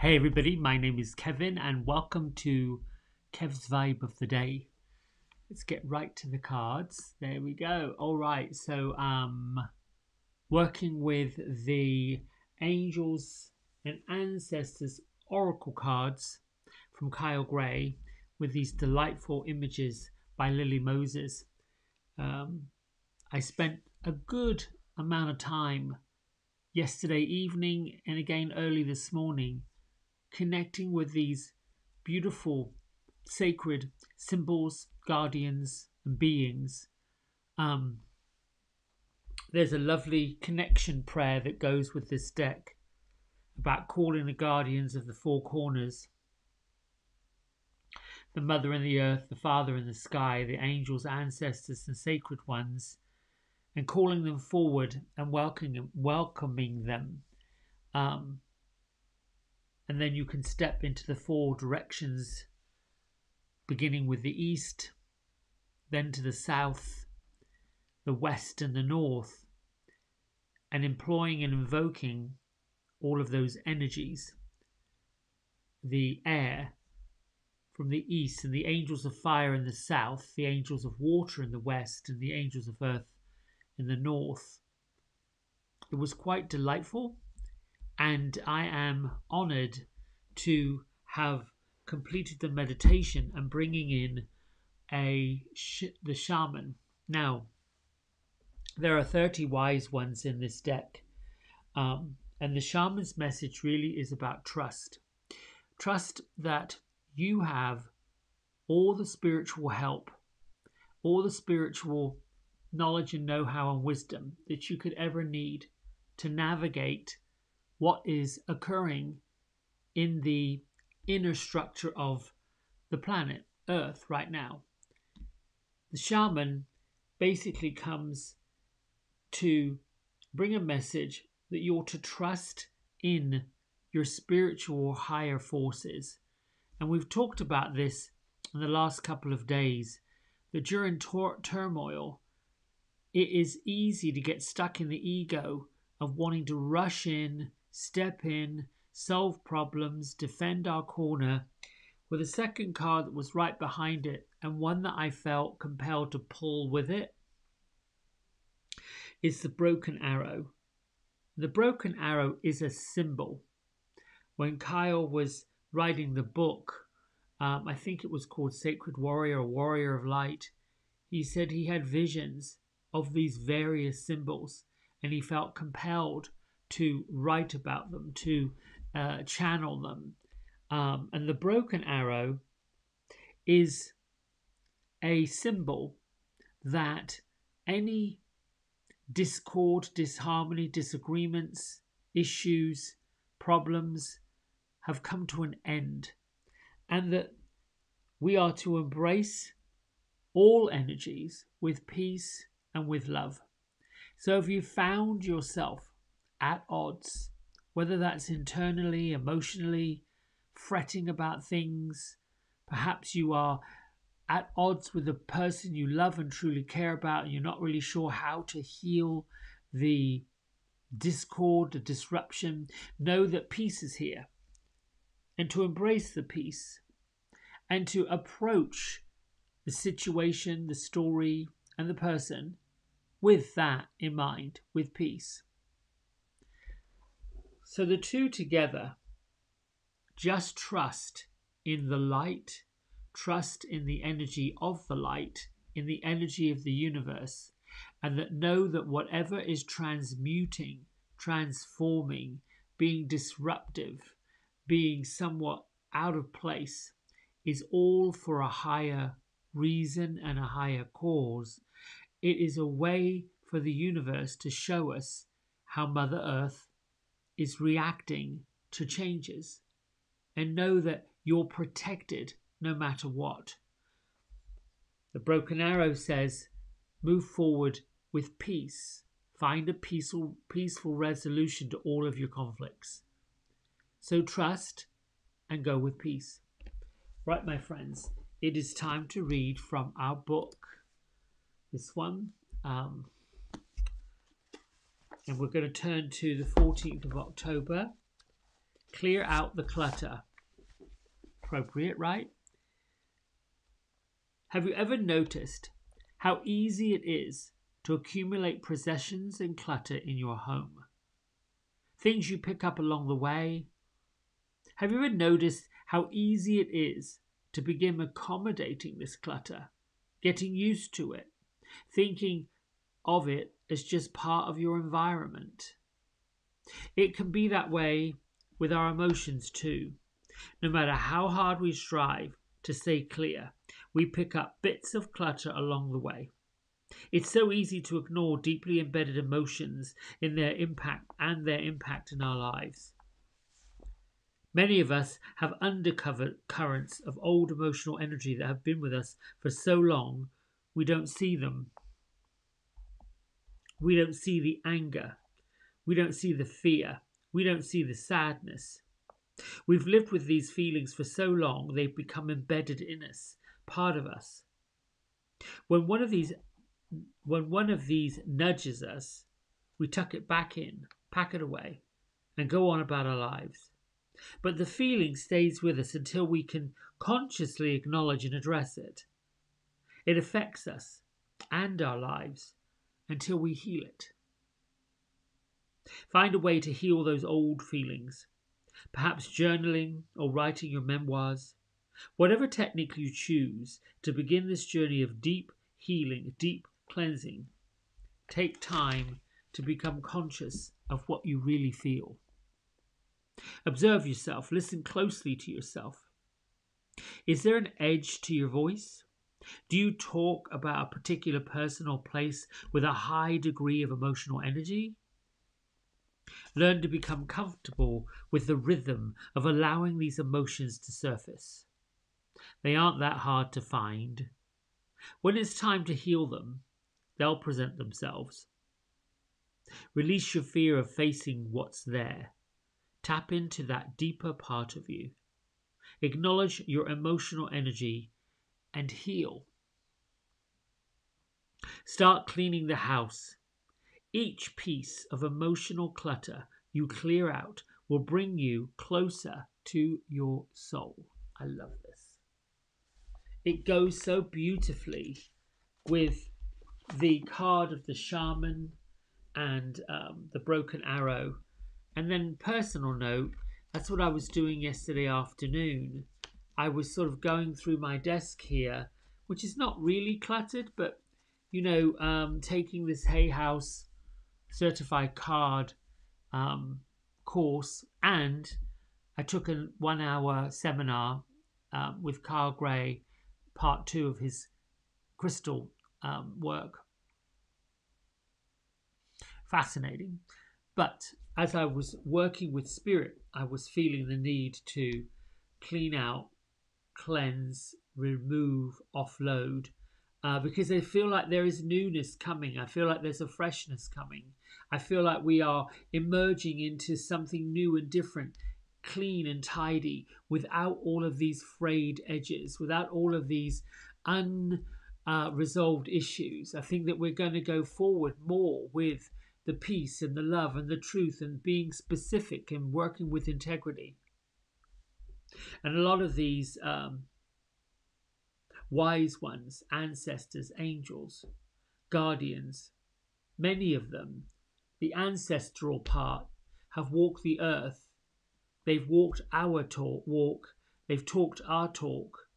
Hey everybody, my name is Kevin and welcome to Kev's Vibe of the Day. Let's get right to the cards. There we go. All right, so working with the Angels and Ancestors Oracle cards from Kyle Gray with these delightful images by Lily Moses. I spent a good amount of time yesterday evening and again early this morning connecting with these beautiful sacred symbols, guardians, and beings. There's a lovely connection prayer that goes with this deck about calling the guardians of the four corners, the mother in the earth, the father in the sky, the angels, ancestors, and sacred ones, and calling them forward and welcoming them. And then you can step into the four directions, beginning with the east, then to the south, the west, and the north, and employing and invoking all of those energies. The air from the east, and the angels of fire in the south, the angels of water in the west, and the angels of earth in the north. It was quite delightful, and I am honored to have completed the meditation and bringing in the shaman. Now, there are 30 wise ones in this deck, and the shaman's message really is about trust. Trust that you have all the spiritual help, all the spiritual knowledge and know-how and wisdom that you could ever need to navigate what is occurring in the inner structure of the planet Earth right now. The shaman basically comes to bring a message that you're to trust in your spiritual higher forces. And we've talked about this in the last couple of days, that during turmoil, it is easy to get stuck in the ego of wanting to rush in, step in, solve problems, defend our corner, with a second card that was right behind it, and one that I felt compelled to pull with it, is the broken arrow. The broken arrow is a symbol. When Kyle was writing the book, I think it was called Sacred Warrior or Warrior of Light, he said he had visions of these various symbols and he felt compelled to write about them, to channel them. And the broken arrow is a symbol that any discord, disharmony, disagreements, issues, problems have come to an end, and that we are to embrace all energies with peace and with love. So if you found yourself at odds, whether that's internally, emotionally, fretting about things, perhaps you are at odds with the person you love and truly care about, and you're not really sure how to heal the discord, the disruption, know that peace is here. And to embrace the peace and to approach the situation, the story, and the person with that in mind, with peace. So the two together, just trust in the light, trust in the energy of the light, in the energy of the universe, and that know that whatever is transmuting, transforming, being disruptive, being somewhat out of place, is all for a higher reason and a higher cause. It is a way for the universe to show us how Mother Earth is reacting to changes, and know that you're protected no matter what. The broken arrow says, move forward with peace. Find a peaceful resolution to all of your conflicts. So trust and go with peace. Right, my friends, it is time to read from our book. This one. And we're going to turn to the 14th of October. Clear out the clutter. Appropriate, right? Have you ever noticed how easy it is to accumulate possessions and clutter in your home? Things you pick up along the way. Have you ever noticed how easy it is to begin accommodating this clutter, getting used to it, thinking of it as just part of your environment? It can be that way with our emotions too. No matter how hard we strive to stay clear, we pick up bits of clutter along the way. It's so easy to ignore deeply embedded emotions in their impact in our lives. Many of us have undercover currents of old emotional energy that have been with us for so long we don't see them. We don't see the anger. We don't see the fear. We don't see the sadness. We've lived with these feelings for so long they've become embedded in us, part of us. When one of these nudges us, we tuck it back in, pack it away, and go on about our lives. But the feeling stays with us until we can consciously acknowledge and address it. It affects us and our lives until we heal it. Find a way to heal those old feelings, perhaps journaling or writing your memoirs. Whatever technique you choose to begin this journey of deep healing, deep cleansing, take time to become conscious of what you really feel. Observe yourself, listen closely to yourself. Is there an edge to your voice? Do you talk about a particular person or place with a high degree of emotional energy? Learn to become comfortable with the rhythm of allowing these emotions to surface. They aren't that hard to find. When it's time to heal them, they'll present themselves. Release your fear of facing what's there. Tap into that deeper part of you. Acknowledge your emotional energy and heal. Start cleaning the house. Each piece of emotional clutter you clear out will bring you closer to your soul. I love this. It goes so beautifully with the card of the shaman and the broken arrow. And then, personal note, that's what I was doing yesterday afternoon. I was sort of going through my desk here, which is not really cluttered, but taking this Hay House certified card course, and I took a 1 hour seminar with Carl Gray, part 2 of his crystal work. Fascinating. But as I was working with spirit, I was feeling the need to clean out, cleanse, remove, offload, because I feel like there is newness coming. I feel like there's a freshness coming. I feel like we are emerging into something new and different, clean and tidy, without all of these frayed edges, without all of these unresolved issues. I think that we're going to go forward more with the peace and the love and the truth and being specific and working with integrity. And a lot of these wise ones, ancestors, angels, guardians, many of them, the ancestral part, have walked the earth. They've walked our walk. They've talked our talk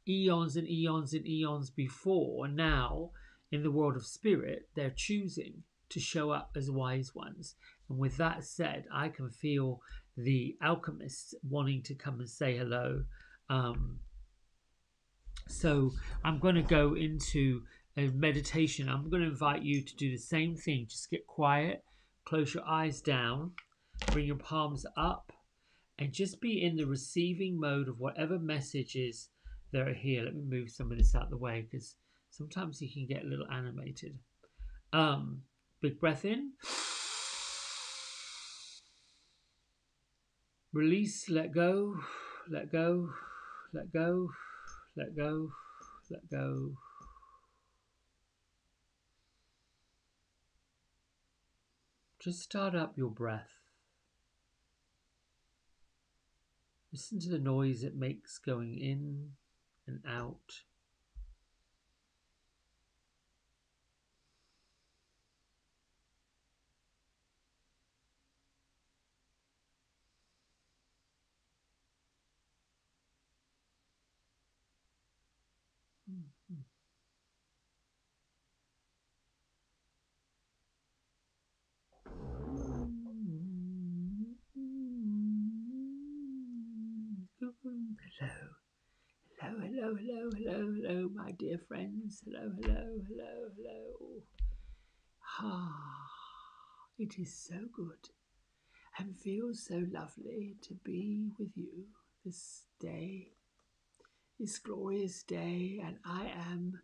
eons and eons and eons before. And now, in the world of spirit, they're choosing to show up as wise ones. And with that said, I can feel the alchemists wanting to come and say hello. So I'm going to go into a meditation. I'm going to invite you to do the same thing. Just get quiet, close your eyes down, bring your palms up, and just be in the receiving mode of whatever messages that are here. Let me move some of this out of the way because sometimes you can get a little animated. Big breath in. Release, let go, let go, let go, let go, let go. Just start up your breath. Listen to the noise it makes going in and out. Hello. Hello, hello, hello, hello, hello, my dear friends. Hello, hello, hello, hello. Ah, it is so good and feels so lovely to be with you this day, this glorious day, and I am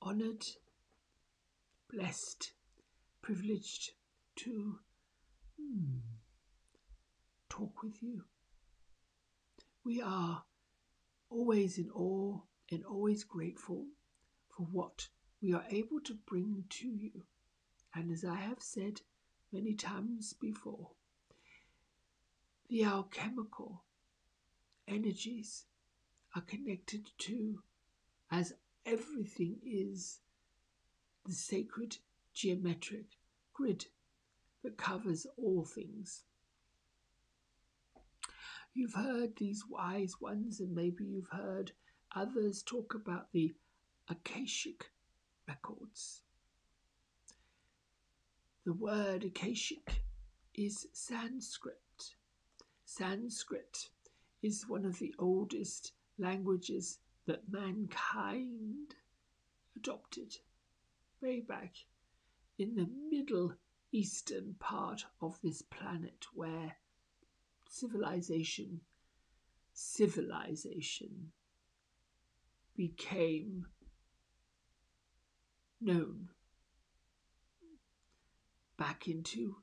honoured, blessed, privileged to talk with you. We are always in awe and always grateful for what we are able to bring to you. And as I have said many times before, the alchemical energies are connected to, as everything is, the sacred geometric grid that covers all things. You've heard these wise ones, and maybe you've heard others talk about the Akashic records. The word Akashic is Sanskrit. Sanskrit is one of the oldest languages that mankind adopted way back in the Middle Eastern part of this planet, where civilization became known back into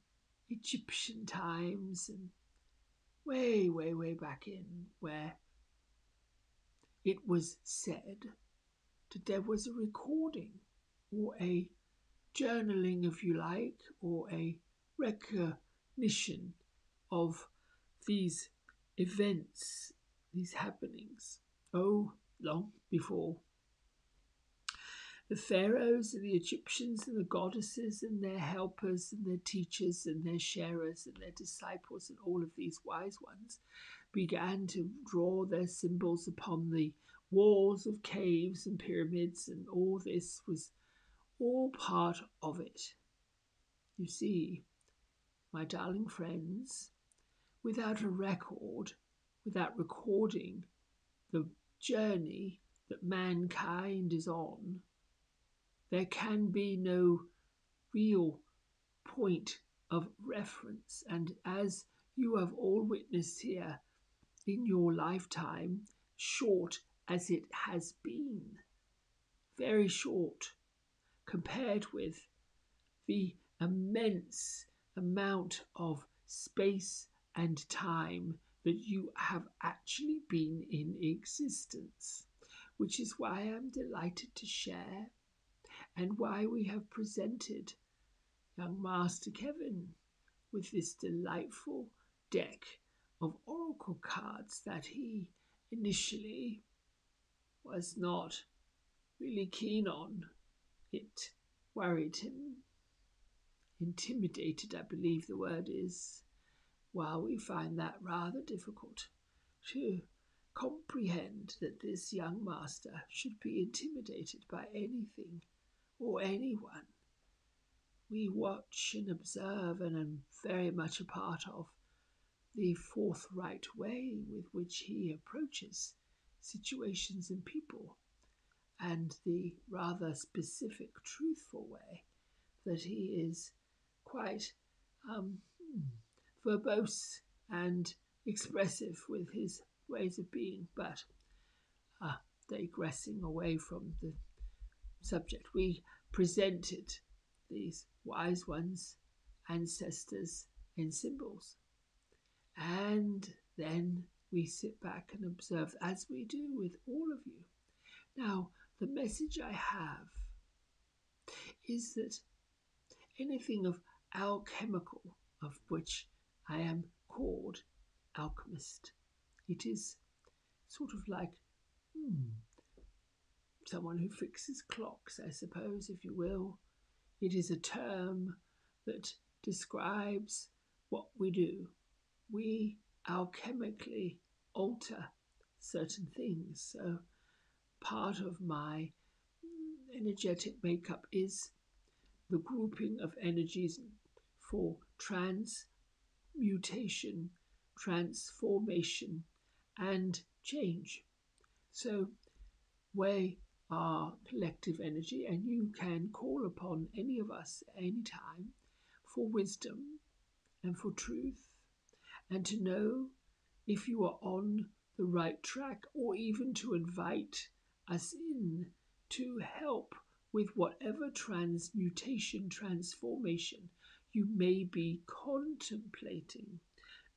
Egyptian times and way, way, way back in, where it was said that there was a recording or a journaling, if you like, or a recognition of these events, these happenings, long before the pharaohs and the Egyptians and the goddesses and their helpers and their teachers and their sharers and their disciples and all of these wise ones began to draw their symbols upon the walls of caves and pyramids, and all this was all part of it. You see, my darling friends, without a record, without recording the journey that mankind is on, there can be no real point of reference. And as you have all witnessed here in your lifetime, short as it has been, very short compared with the immense amount of space and time that you have actually been in existence, which is why I'm delighted to share and why we have presented young Master Kevin with this delightful deck of oracle cards that he initially was not really keen on. It worried him, intimidated, I believe the word is. While we find that rather difficult to comprehend that this young master should be intimidated by anything or anyone, we watch and observe and are very much a part of the forthright way with which he approaches situations and people, and the rather specific, truthful way that he is quite verbose and expressive with his ways of being. But digressing away from the subject, we presented these wise ones, ancestors, and symbols. And then we sit back and observe, as we do with all of you. Now, the message I have is that anything of alchemical, of which I am called Alchemist, It is sort of like someone who fixes clocks, I suppose, if you will. It is a term that describes what we do. We alchemically alter certain things. So part of my energetic makeup is the grouping of energies for transmutation, transformation, and change. So we are collective energy, and you can call upon any of us at any time for wisdom and for truth, and to know if you are on the right track, or even to invite us in to help with whatever transmutation, transformation you may be contemplating.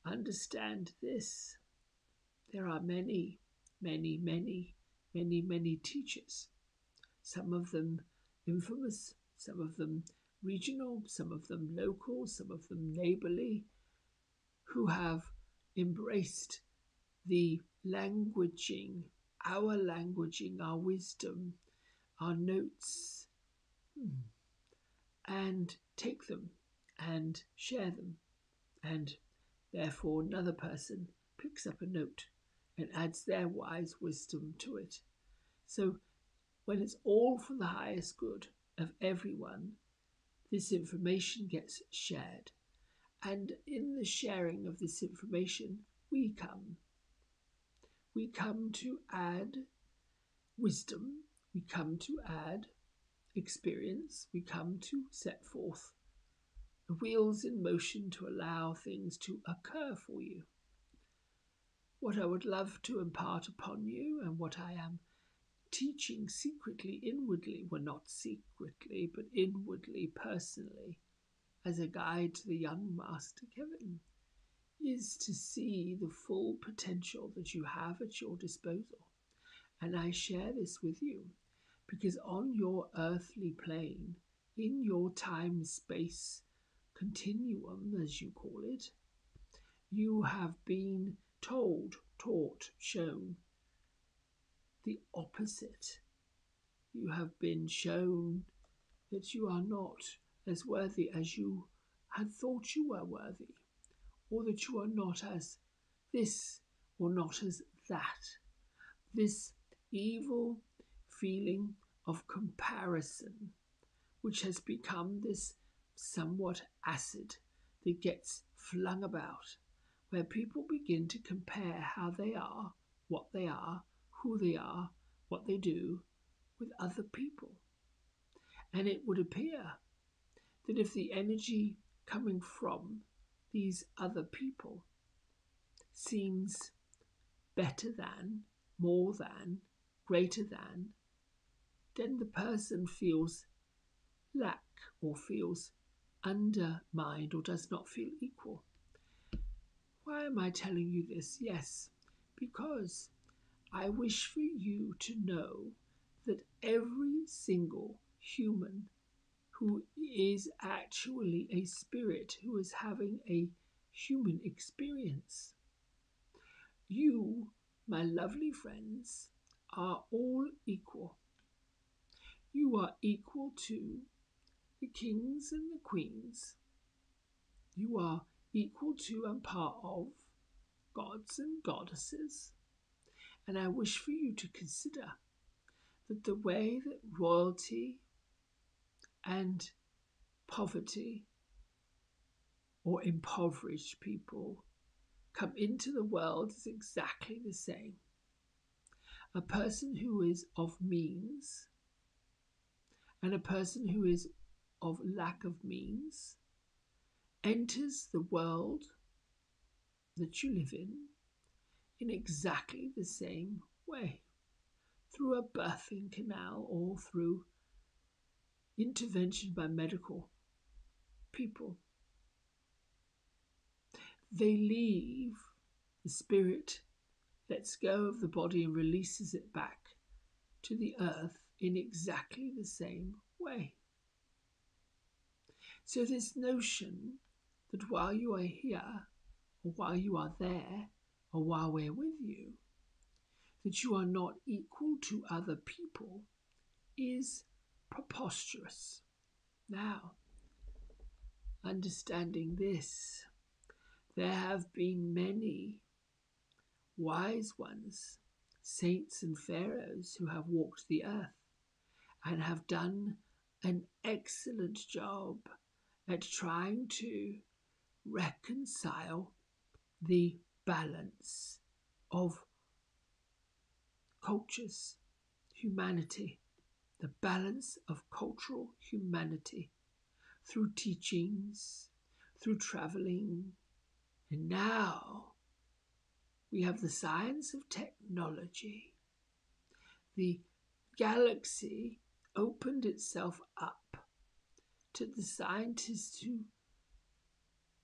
Understand this. There are many, many, many, many, many teachers, some of them infamous, some of them regional, some of them local, some of them neighborly, who have embraced the languaging, our wisdom, our notes, and take them and share them. And therefore, another person picks up a note and adds their wise wisdom to it. So, when it's all for the highest good of everyone, this information gets shared. And in the sharing of this information, we come. We come to add wisdom, we come to add experience, we come to set forth the wheels in motion to allow things to occur for you. What I would love to impart upon you, and what I am teaching secretly, inwardly, well, not secretly, but inwardly, personally, as a guide to the young Master Kevin, is to see the full potential that you have at your disposal. And I share this with you because on your earthly plane, in your time-space continuum, as you call it, you have been told, taught, shown the opposite. You have been shown that you are not as worthy as you had thought you were worthy, or that you are not as this or not as that. This evil feeling of comparison, which has become this somewhat acid that gets flung about, where people begin to compare how they are, what they are, who they are, what they do with other people. And it would appear that if the energy coming from these other people seems better than, more than, greater than, then the person feels lack or feels undermined or does not feel equal. Why am I telling you this? Yes, because I wish for you to know that every single human who is actually a spirit who is having a human experience, you, my lovely friends, are all equal. You are equal to the kings and the queens. You are equal to and part of gods and goddesses. And I wish for you to consider that the way that royalty and poverty or impoverished people come into the world is exactly the same. A person who is of means and a person who is of lack of means enters the world that you live in exactly the same way, through a birthing canal or through intervention by medical people. They leave, the spirit lets go of the body and releases it back to the earth in exactly the same way. So this notion that while you are here, or while you are there, or while we're with you, that you are not equal to other people is preposterous. Now, understanding this, there have been many wise ones, saints and pharaohs who have walked the earth and have done an excellent job at trying to reconcile the balance of cultures, humanity, the balance of cultural humanity through teachings, through traveling. And now we have the science of technology. The galaxy opened itself up to the scientists who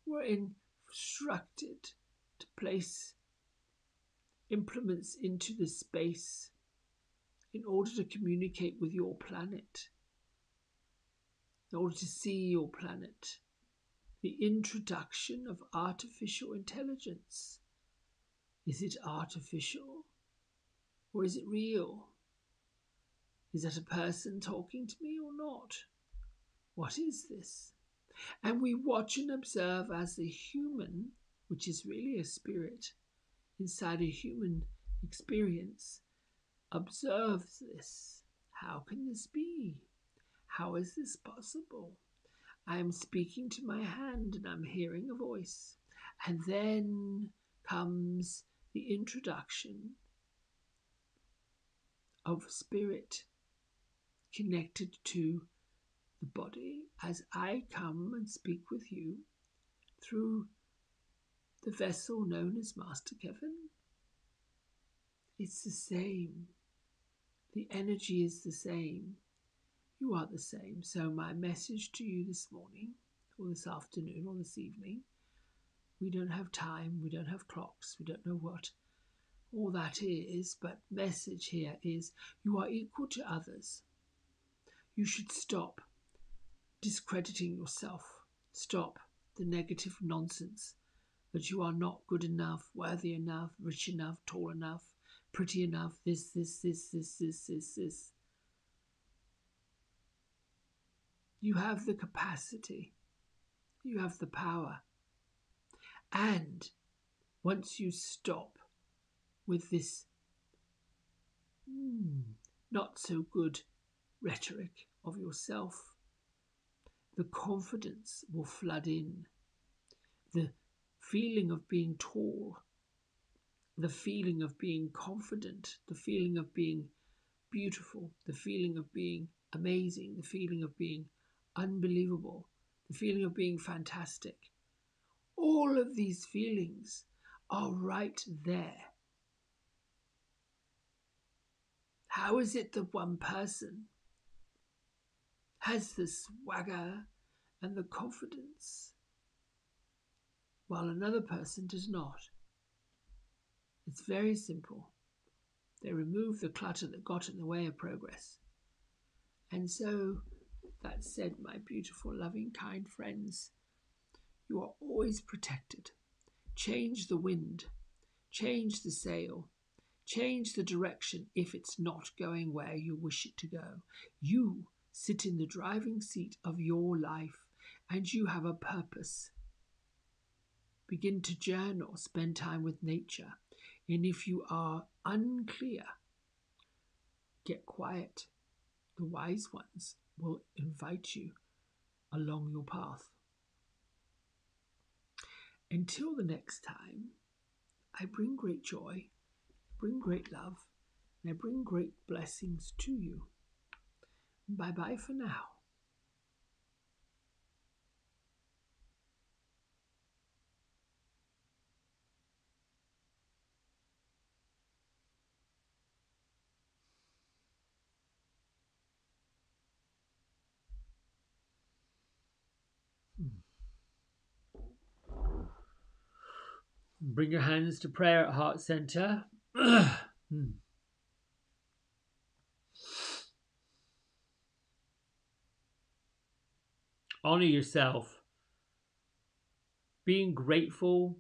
were instructed to place implements into the space in order to communicate with your planet, in order to see your planet. The introduction of artificial intelligence. Is it artificial or is it real? Is that a person talking to me or not? What is this? And we watch and observe as the human, which is really a spirit inside a human experience, observes this. How can this be? How is this possible? I am speaking to my hand and I'm hearing a voice. And then comes the introduction of spirit connected to the body as I come and speak with you through the vessel known as Master Kevin. It's the same. The energy is the same. You are the same. So my message to you this morning or this afternoon or this evening, we don't have time, we don't have clocks, we don't know what all that is, but message here is you are equal to others. You should stop discrediting yourself. Stop the negative nonsense that you are not good enough, worthy enough, rich enough, tall enough, pretty enough, this. You have the capacity. You have the power. And once you stop with this not so good rhetoric of yourself, the confidence will flood in. The feeling of being tall, the feeling of being confident, the feeling of being beautiful, the feeling of being amazing, the feeling of being unbelievable, the feeling of being fantastic. All of these feelings are right there. How is it that one person has the swagger and the confidence while another person does not? It's very simple. They remove the clutter that got in the way of progress. And so, that said, my beautiful, loving, kind friends, you are always protected. Change the wind, change the sail, change the direction if it's not going where you wish it to go. You sit in the driving seat of your life and you have a purpose. Begin to journal, spend time with nature. And if you are unclear, get quiet. The wise ones will invite you along your path. Until the next time, I bring great joy, bring great love, and I bring great blessings to you. Bye-bye for now. Bring your hands to prayer at heart center. Honor yourself. Being grateful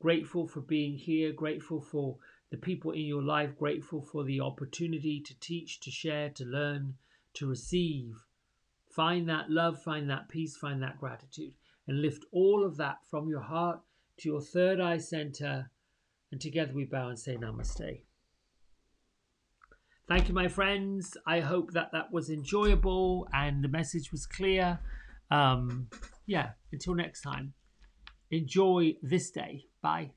Grateful for being here, grateful for the people in your life, grateful for the opportunity to teach, to share, to learn, to receive. Find that love, find that peace, find that gratitude, and lift all of that from your heart to your third eye center. And together we bow and say namaste. Thank you, my friends. I hope that that was enjoyable and the message was clear. Until next time, enjoy this day. Bye.